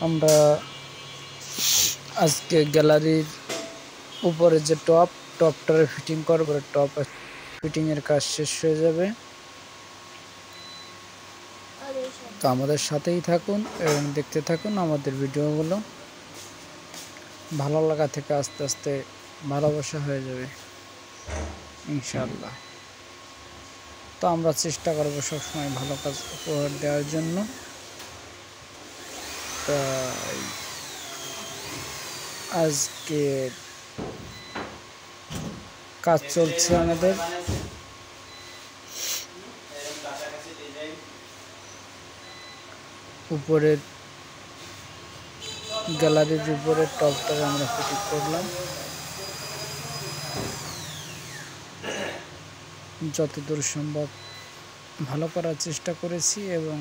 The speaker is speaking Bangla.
আমরা আজকে গ্যালারির উপরে যে টপটারে ফিটিং করব, টপ ফিটিং এর কাজ শেষ হয়ে যাবে। তো আমাদের সাথেই থাকুন এবং দেখতে থাকুন আমাদের ভিডিওগুলো। ভালো লাগা থেকে আস্তে আস্তে ভালোবাসা হয়ে যাবে ইনশাআল্লাহ। তো আমরা চেষ্টা করব সবসময় ভালো কাজ উপহার দেওয়ার জন্য। তাই আজকে কাজ চলছে আমাদের। উপরের গ্যালারির উপরে টপটা আমরা ফিটিং করলাম, যতদূর সম্ভব ভালো করার চেষ্টা করেছি এবং